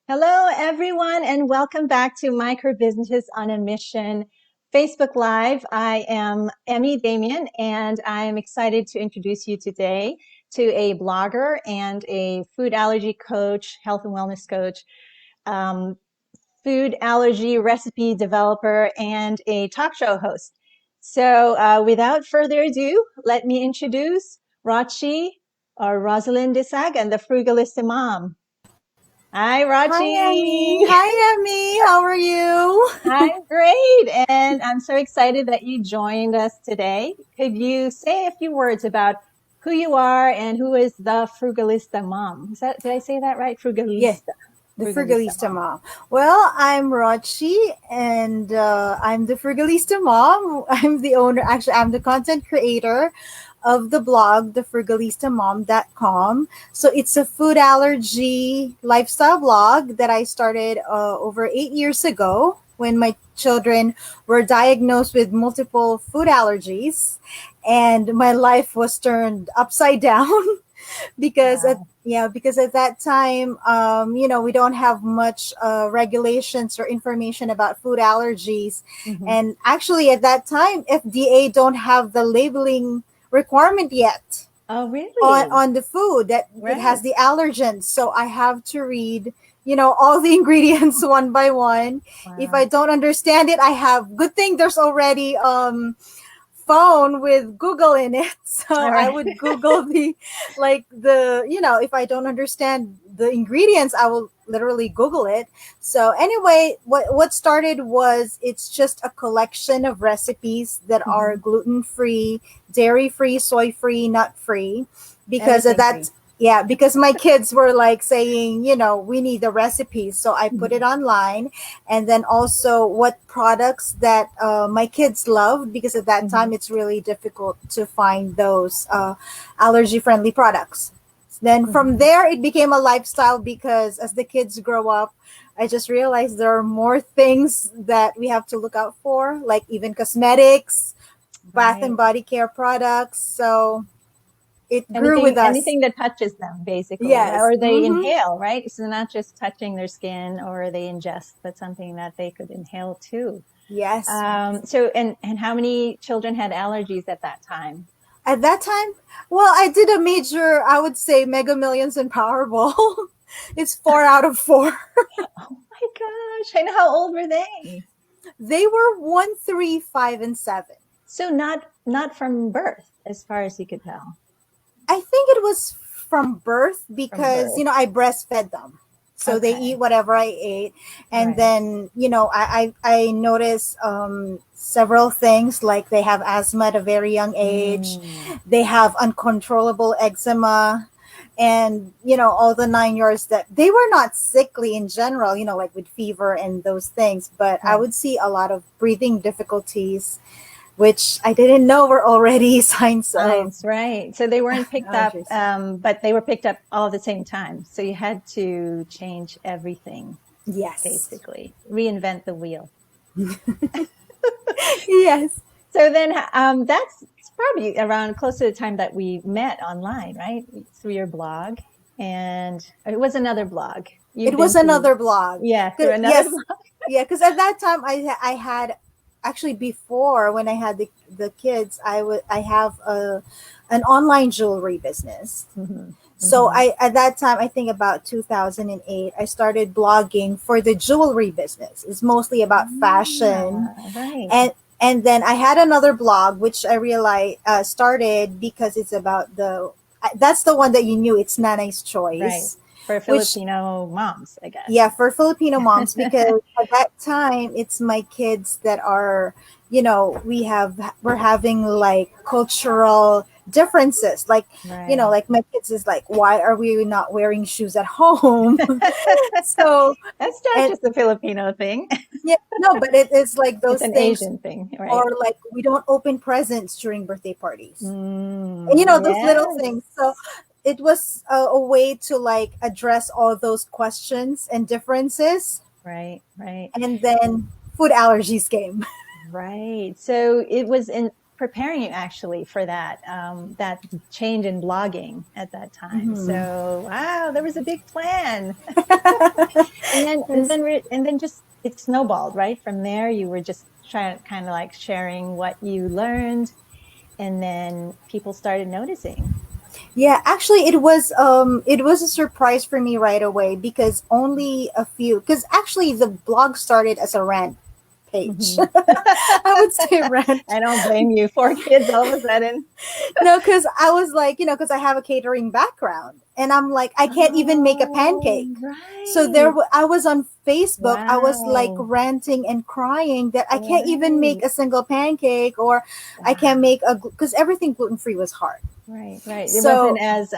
Hello, everyone, and welcome back to Microbusinesses on a Mission Facebook Live. I am Emmy Damien, and I am excited to introduce you today to a blogger and a food allergy coach, health and wellness coach, um, food allergy recipe developer, and a talk show host. So without further ado, let me introduce Rochie, or Rozelyn De Sagun, the Frugalista Mom. Hi, Hi, Emmy. Rochie. Hi, Emmy. How are you? I'm great, and I'm so excited that you joined us today. Could you say a few words about who you are and who is the Frugalista Mom? Did I say that right? Yeah, Frugalista. the Frugalista Frugalista Mom. Mom. Well, I'm Rochie, and I'm the Frugalista Mom. I'm the owner. Actually, I'm the content creator of the blog, thefrugalistamom.com. So it's a food allergy lifestyle blog that I started over 8 years ago when my children were diagnosed with multiple food allergies, and my life was turned upside down. because at Wow. yeah because at that time, we don't have much regulations or information about food allergies. Hmm. And actually at that time, FDA don't have the labeling requirement yet Oh, on really? on the food that it has Right. the allergens. So I have to read all the ingredients one by one. If I Wow. don't understand it, I have good thing there's already phone with Google in it. So All I right. would Google if I don't understand the ingredients, I will literally Google it. So anyway, what started was it's just a collection of recipes that are Hmm. gluten free, dairy free, soy free, nut free, because of Everything that. free. Yeah, because my kids were like saying, we need the recipes. So I put it Hmm. online, and then also what products that my kids love, because at that Hmm. time it's really difficult to find those allergy friendly products. Then from Hmm. there it became a lifestyle, because as the kids grow up, I just realized there are more things that we have to look out for, like even cosmetics, bath and Right. body care products. So it grew with us. Anything that touches them, basically, Yes. or they Mm-hmm. inhale, right? So not just touching their skin or they ingest, but something that they could inhale too. Yes. And how many children had allergies at that time? At that time, well, I did a major, I would say, Mega Millions and Powerball. It's 4 out of 4. Oh my gosh. And how old were they? They were 1, 3, 5, and 7. So not from birth, as far as you could tell, I think it was from birth, from because birth. I breastfed them, so they eat Okay. whatever I ate. And Right. then I noticed several things, like they have asthma at a very young age, Mm, they have uncontrollable eczema, and all the 9 years. That they were not sickly in general, like with fever and those things, but I right. would see a lot of breathing difficulties, which I didn't know were already signs of Signs, right. So they weren't picked up, allergies. but they were picked up all at the same time. So you had to change everything, Yes. basically, reinvent the wheel. Yes. So then that's probably around close to the time that we met online, right? Through your blog. And it was another blog. You've It been was through, another blog. yeah, through another Yes. blog. Yeah, because at that time I had, actually, before, when I had the kids, I have an online jewelry business. Hmm. So Hmm. I at that time, I think about 2008, I started blogging for the jewelry business. It's mostly about fashion. Ah, right, And then I had another blog which I realized started because it's about that's the one that you knew, it's Nanay's right. Choice, For which, Filipino moms, I yeah, guess. for Filipino moms, because at that time it's my kids that are, we're having like cultural differences, like, Right. like my kids is like, why are we not wearing shoes at home? So, That's not and just a Filipino thing. yeah, no, but it is like It's those an things. Asian thing, right? Or like, we don't open presents during birthday parties, and Mm, those little yes. things. So it was a way to like address all those questions and differences. Right, right, And then food allergies came. right. So it was in. preparing you actually for that change in blogging at that time. Mhm. So wow, there was a big plan. And then and Yes. then and then just it snowballed, right? From there, you were just trying kind of like sharing what you learned, and then people started noticing. Yeah, actually it was a surprise for me right away because only a few because actually the blog started as a rant page. Mhm. I would say rant. I don't blame you. Four kids all of a sudden. No, because I was like, because I have a catering background, and I'm like, I can't even make a Oh, pancake. So right. I was on Facebook. I was like Wow. ranting and crying that I can't even make Right. a single pancake, or I can't Wow. make a because everything gluten free was hard. Right, right. It wasn't So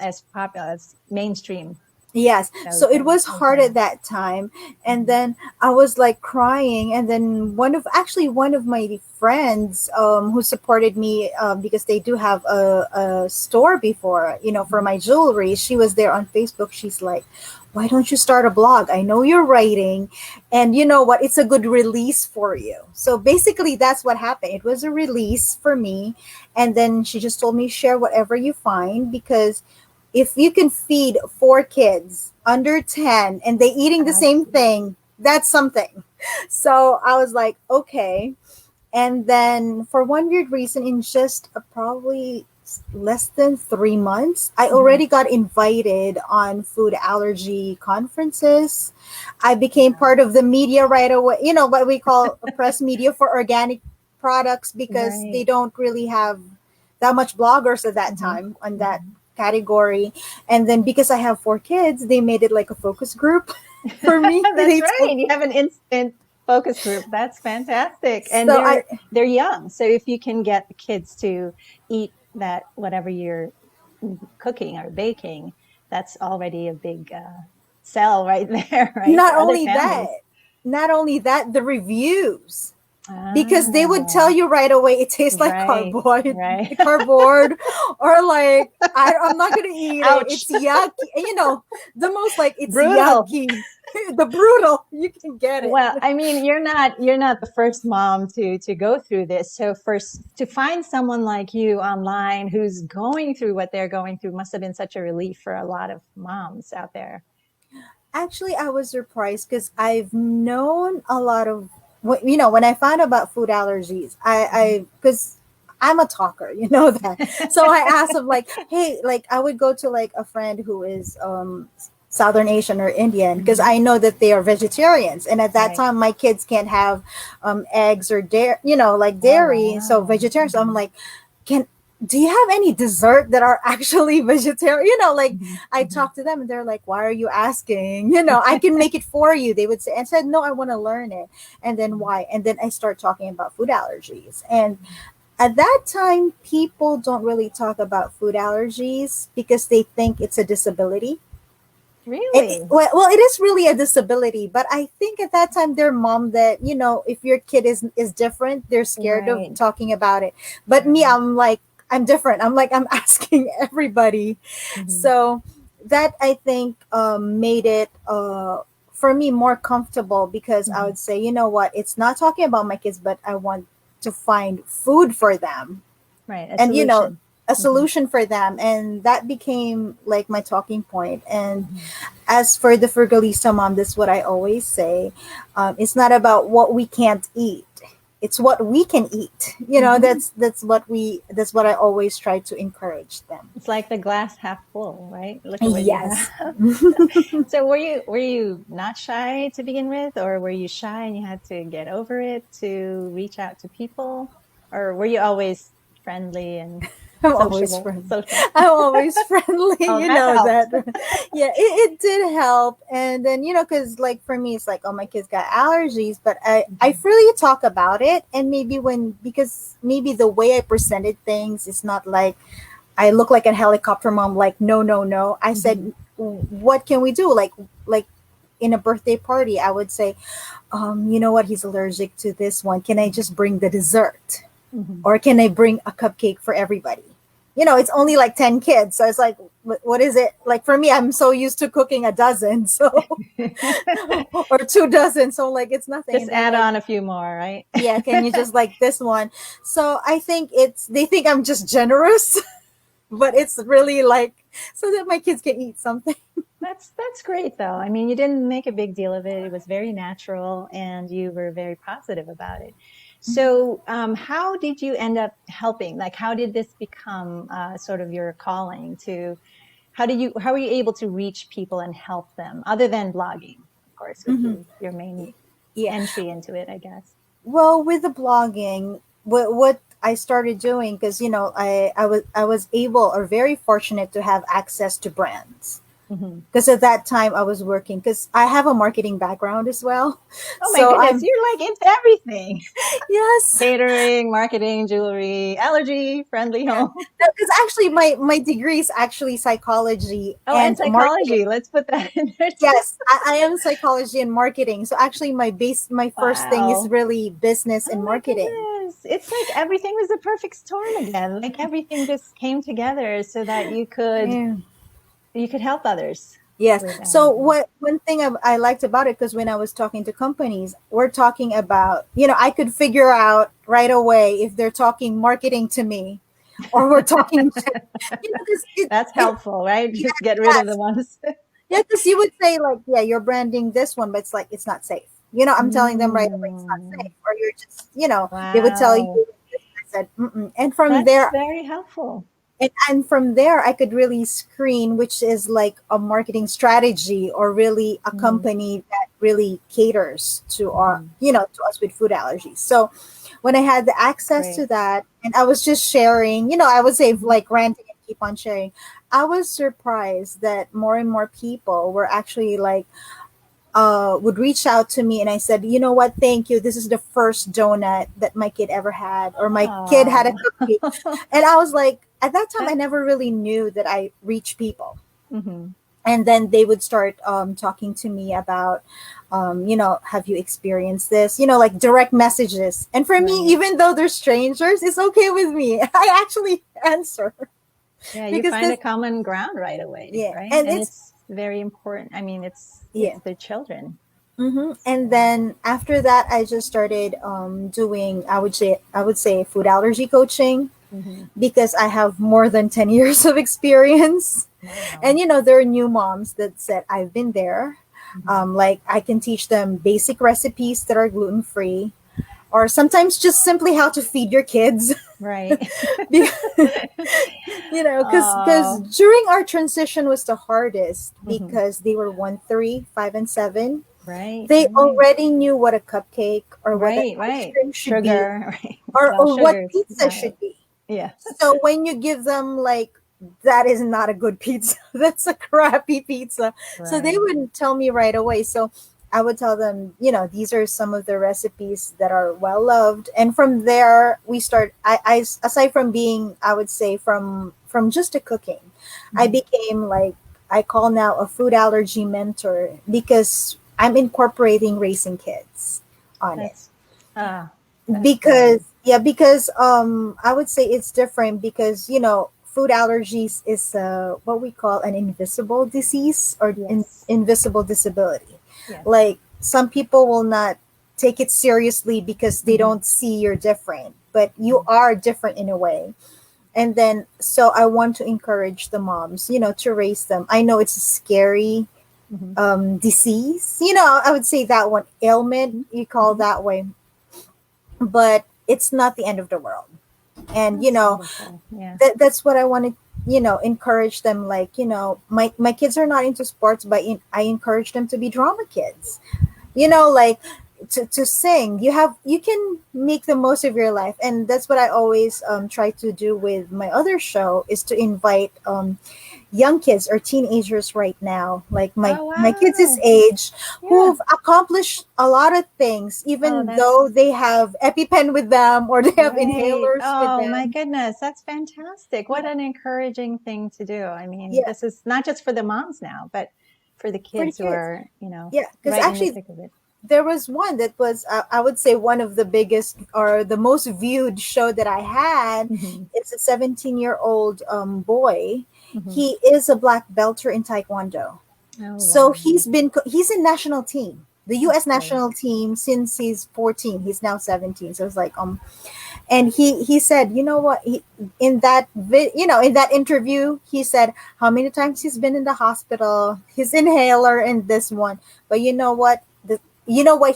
as popular as mainstream yes, those so it days, was those hard at times. that time, and Mhm. then I was like crying, and then one of my friends who supported me because they do have a store before, for Mhm. my jewelry. She was there on Facebook. She's like, "Why don't you start a blog? I know you're writing, and you know what? It's a good release for you." So basically, that's what happened. It was a release for me, and then she just told me share whatever you find because if you can feed four kids under 10 and they eating the same Absolutely. thing, that's something. So I was like, okay. And then for one weird reason, in just probably less than 3 months, I Mhm. already got invited on food allergy conferences. I became Wow. part of the media right away, what we call a press media for organic products because they Right. don't really have that much bloggers at that Mhm. time on that Mhm. category. And then because I have four kids, they made it like a focus group for me. That's They right. told You have an instant focus group. That's fantastic. And so I they're young. So if you can get the kids to eat that whatever you're cooking or baking, that's already a big sell right there, right? not For other only that, families. the reviews, because they would tell Ah, you right away it tastes like right, cardboard, right. cardboard, or like I'm not gonna eat it. Ouch. It's yucky. The most like it's Brutal. yucky. The brutal you can get it. Well, I mean, you're not the first mom to go through this. So first to find someone like you online who's going through what they're going through must have been such a relief for a lot of moms out there. Actually, I was surprised because I've known a lot of when I found out about food allergies, I because I'm a talker, you know that. So I asked them like, hey, like I would go to like a friend who is Southern Asian or Indian because Mhm. I know that they are vegetarians, and at that Right. time my kids can't have eggs or dairy, like Oh, dairy, so wow. vegetarian. So I'm Mhm. like, can do you have any dessert that are actually vegetarian? Like Mhm. I Mhm. talked to them and they're like, why are you asking? I can make it for you. They would say, and said, no, I want to learn it. And then Mhm. why? And then I start talking about food allergies. And at that time, people don't really talk about food allergies because they think it's a disability. Really? Well, it is really a disability, but I think at that time their mom that if your kid is different, they're scared of Right. talking about it. But me, Right. I'm like I'm different. I'm like I'm asking everybody. Mhm. So that I think made it for me more comfortable because I Mhm. would say, you know what, it's not talking about my kids, but I want to find food for them Right. A and solution. a Mhm. solution for them, and that became like my talking point. And Mhm. as for the Frugalista Mom, this is what I always say. It's not about what we can't eat. It's what we can eat. Mhm. That's what I always try to encourage them. It's like the glass half full, right? Look at what you Yes. have. So were you not shy to begin with, or were you shy and you had to get over it to reach out to people, or were you always friendly and I'm always sociable? friendly. Social. I'm always friendly. Oh, You that know helped. that. Yeah, it did help. And then, because like for me, it's like, oh, my kids got allergies, but I Mhm. freely talk about it. And maybe because maybe the way I presented things is not like I look like a helicopter mom, like, no, no, no. I Mhm. said, what can we do? Like in a birthday party, I would say, you know what? He's allergic to this one. Can I just bring the dessert? Mhm. Or can I bring a cupcake for everybody? it's only like 10 kids. So it's like, what is it? Like for me, I'm so used to cooking a dozen. So, or 2 dozen. So like, it's nothing. Just And they're add like, on a few more, right? yeah, can you just like this one? So I think they think I'm just generous, but it's really like so that my kids can eat something. That's great though. I mean, you didn't make a big deal of it. It was very natural and you were very positive about it. So, how did you end up helping? Like, how did this become sort of your calling to, how were you able to reach people and help them other than blogging, of course, which Mm-hmm. is your main Yeah. entry into it, I guess. Well, with the blogging, what I started doing, because I was able or very fortunate to have access to brands. Hmm. Because at that time I was working, because I have a marketing background as well. Oh my So goodness, I'm you're like into everything. yes. Catering, marketing, jewelry, allergy-friendly Yeah. home. Because actually my degree is actually psychology Oh, and and marketing. psychology. Let's put that in there too. Yes, I am psychology and marketing. So actually my first thing is Wow. really business Oh and my marketing. goodness. It's like everything was a perfect storm again. Like everything just came together so that Yeah. you could help others Yes. with So allergies. what one thing I liked about it, because when I was talking to companies, we're talking about, I could figure out right away if they're talking marketing to me or we're talking to, because That's helpful, right? yeah, Just get rid of the yes. ones. Yeah, because you would say like, yeah, you're branding this one, but it's like it's not safe. I'm telling them right away it's not Mm, safe, or you're just, they would tell you. wow. I said, mm-mm. And from That's there, very helpful. and from there, I could really screen which is like a marketing strategy or really a Mm, company that really caters to our, mhm. to us with food allergies. So when I had the access to Great. that, and I was just sharing, I would say Mhm. like ranting and keep on sharing. I was surprised that more and more people were actually like, would reach out to me, and I said, you know what, thank you. This is the first donut that my kid ever had, or my kid had a Oh, cupcake. And I was like, at that time, I that's, never really knew that I reach people. mhm. And then they would start talking to me about, have you experienced this? Like direct messages. And for me, Right. even though they're strangers, it's okay with me. I actually answer Yeah, you because find a this, common ground right away, yeah, right? and And it's, it's very important. I mean, yeah. it's the children. And So, then after that, I just started doing. I would say food allergy coaching, mhm. because I have more than 10 years of experience. And Wow. there are new moms that said I've been there. Mhm. Like I can teach them basic recipes that are gluten free, or sometimes just simply how to feed your kids. Right. Because because Oh, during our transition was the hardest, mhm. because they were 1, 3, 5, and 7. Right, They right, already knew what a cupcake or what an right, ice right. cream should be, Sugar, right? or, Well, or what sugars pizza not, should be. yeah, So when you give them like, that is not a good pizza, that's a crappy pizza. So they right. wouldn't tell me right away. So I would tell them, these are some of the recipes that are well loved. And from there we start, I aside from being, I would say, from just a cooking, I Mhm. became like, I call now a food allergy mentor, because I'm incorporating raising kids on it. That's, ah, that's Because good. because I would say it's different, because food allergies is what we call an invisible disease, or Yes, invisible disability. yes. Like some people will not take it seriously because they Mhm. don't see you're different, but you Mhm. are different in a way. And then, so I want to encourage the moms, to raise them. I know it's a scary Mhm. disease, I would say that one ailment, Mhm. you call Mhm. that way, but it's not the end of the world. And That's wonderful. Yeah. that's what I want to, encourage them. Like, my kids are not into sports, but I encourage them to be drama kids, like to sing. You can make the most of your life. And that's what I always try to do with my other show, is to invite young kids or teenagers right now, like my Oh, my kids this wow. age, Yeah. who've accomplished a lot of things, Oh, even that's though they have EpiPen with them, or they have great. inhalers with Oh, my them. goodness. That's fantastic. What Yeah, an encouraging thing to do. I mean, yeah, this is not just for the moms now, but for the for the kids who kids. are, Yeah, because right in the actually thick of it. there was one that was, I would say, one of the biggest or the most viewed show that I had. Mm-hmm. It's a 17-year-old boy. Mm-hmm. He is a black belter in Taekwondo. Oh, So wow. he's in national team, the U.S. Okay. national team, since he's 14. He's now 17. So it's like, and he said, you know what, in that in that interview, he said how many times he's been in the hospital, his inhaler and this one. But you know what,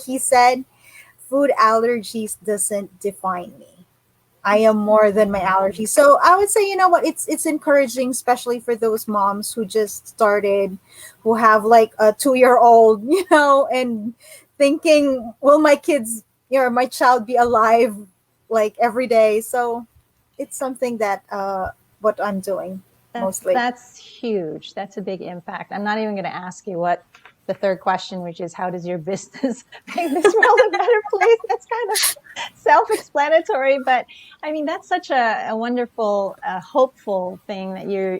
he said, food allergies doesn't define me. I am more than my allergies. So I would say, you know what, it's encouraging, especially for those moms who just started, who have like a 2-year old, and thinking, will my kids, my child be alive like every day? So it's something that what I'm doing mostly. That's huge. That's a big impact. I'm not even going to ask you what the third question, which is how does your business make this world a better place? That's kind of self-explanatory, but I mean that's such a wonderful, hopeful thing that you're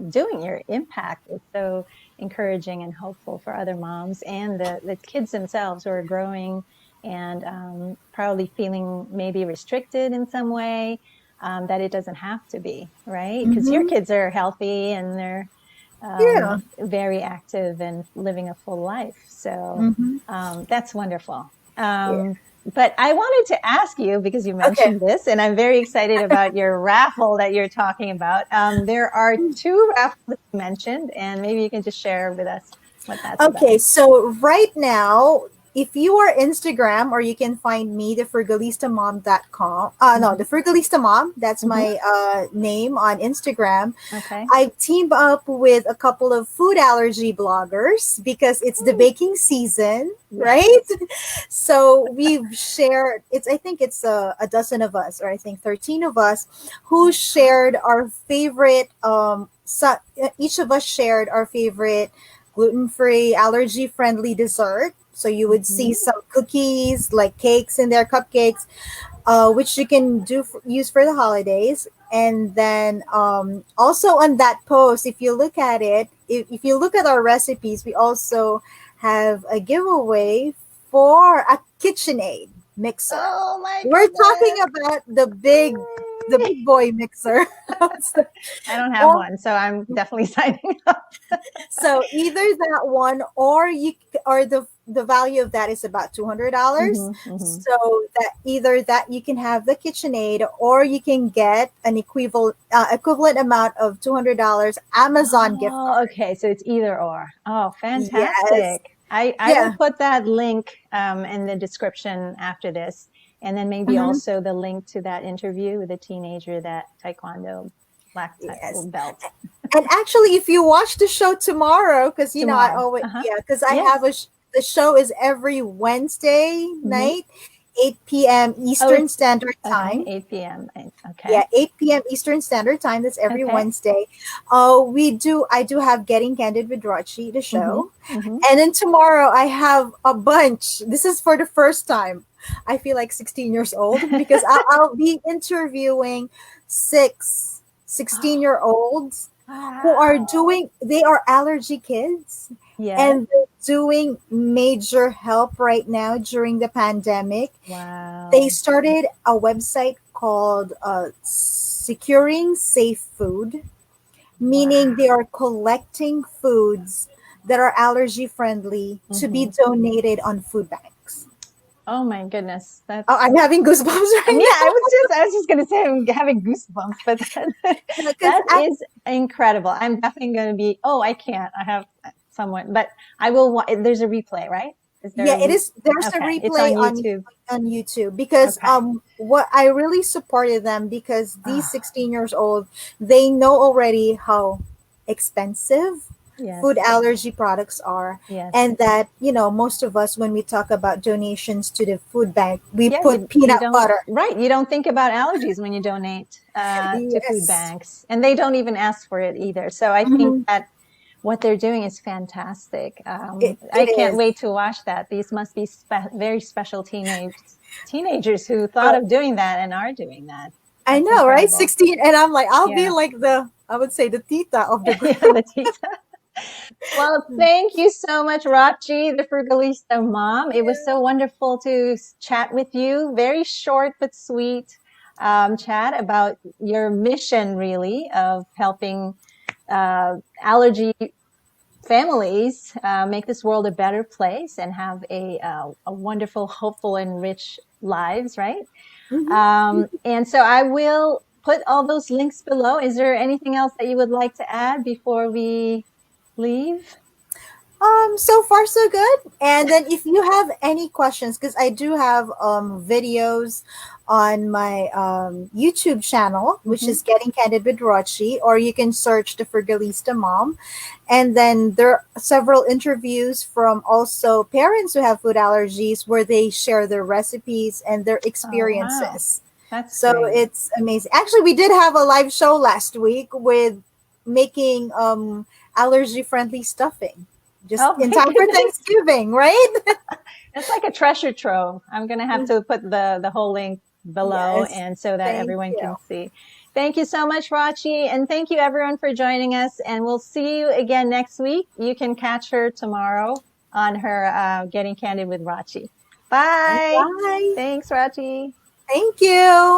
doing. Your impact is so encouraging and hopeful for other moms and the kids themselves who are growing and probably feeling maybe restricted in some way. That it doesn't have to be, right? Because your Mm-hmm. kids are healthy and they're Yeah. very active and living a full life. So Mm-hmm. that's wonderful. Yeah. But I wanted to ask you, because you Okay. mentioned this, and I'm very excited about your raffle that you're talking about. There are two raffles that you mentioned, and maybe you can just share with us what that's about. Okay, so right now, if you are Instagram, or you can find me, thefrugalistamom.com. No, Mm-hmm. the Frugalista Mom. That's Mm-hmm. my name on Instagram. Okay. I teamed up with a couple of food allergy bloggers because it's the Ooh, baking season, yes. right? So we've shared. I think it's a dozen of us, or I think 13 of us, who shared our favorite. So each of us shared our favorite gluten-free, allergy-friendly dessert. So you would see Mm-hmm. some cookies, like cakes in there, cupcakes, which you can use for the holidays. And then also on that post, if you look at it, if you look at our recipes, we also have a giveaway for a KitchenAid mixer. Oh my We're talking goodness. about the Yay. big boy mixer. I don't have or one, so I'm definitely signing up. So either that one, or the value of that is about $200. Mm-hmm, mm-hmm. So that either that you can have the KitchenAid, or you can get an equivalent amount of $200 Amazon gift Oh, card. okay. So it's either or. Oh, Yes. fantastic. I will Yeah. put that link in the description after this. And then maybe Hmm. also the link to that interview with the teenager, that Taekwondo black Yes. belt And actually, if you watch the show tomorrow, because I tomorrow. always, Uh-huh. yeah, because I Yes. have the show is every Wednesday Mm-hmm. night, 8 p.m. Oh, Eastern it's Standard okay. Time. 8 p.m. Yeah, Okay. 8 p.m. Eastern Standard Time. That's every Okay. Wednesday. I do have Getting Candid with Rochie, the Mm-hmm. show. Mm-hmm. And then tomorrow I have a bunch. This is for the first time. I feel like 16 years old because I'll be interviewing six Oh, 16-year-olds who are wow. doing, they are allergy kids, Yes. and they're doing major help right now during the pandemic. They Wow. started a website called Securing Safe Food, meaning they Wow. are collecting foods that are allergy friendly to be Mm-hmm. donated on food banks. Oh my goodness. Oh, That's I'm having goosebumps yeah, right I was just gonna say I'm having goosebumps, but now because that is incredible. I'm definitely gonna be. Oh, I can't. I have someone, but I will. There's a replay, right? Is there yeah, a it is. There's a Okay, it's on replay YouTube. on YouTube because Okay. what I really supported them because these Oh, 16 years old, they know already how expensive food yes, allergy products are, yes, and that most of us, when we talk about donations to the food bank, we yeah. put You peanut don't butter. right. You don't think about allergies when you donate to food Yes. banks, and they don't even ask for it either. So I think Mhm. that what they're doing is fantastic. I It can't is. wait to watch that. These must be very special teenagers woo thought of doing that and are doing that. I That's know, right? incredible. 16, and I'm like, I'll be Yeah, like I would say the tita of the group. yeah, Latita. Well, thank you so much, Rochie, the Frugalista Mom. It was so Yeah. wonderful to chat with you. Very short but sweet chat about your mission, really, of helping allergy families make this world a better place and have a wonderful, hopeful, and rich lives, right? And so I will put all those links below. Is there anything else that you would like to add before we leave? So far so good. And then if you have any questions, because I do have videos on my YouTube channel, which Mm-hmm. is Getting Candid with Rochie, or you can search the Frugalista Mom. And then there are several interviews from also parents who have food allergies where they share their recipes and their Oh, wow. experiences. That's So great. it's amazing. Actually, we did have a live show last week with making allergy friendly stuffing just Oh, in my time for goodness. Thanksgiving, right? It's like a treasure trove. I'm going to have to put the whole link below Yes. and so that Thank everyone you. can see. Thank you so much, Rachi. And thank you everyone for joining us. And we'll see you again next week. You can catch her tomorrow on her Getting Candid with Rachi. And Bye. bye. Thanks, Rachi. Thank you.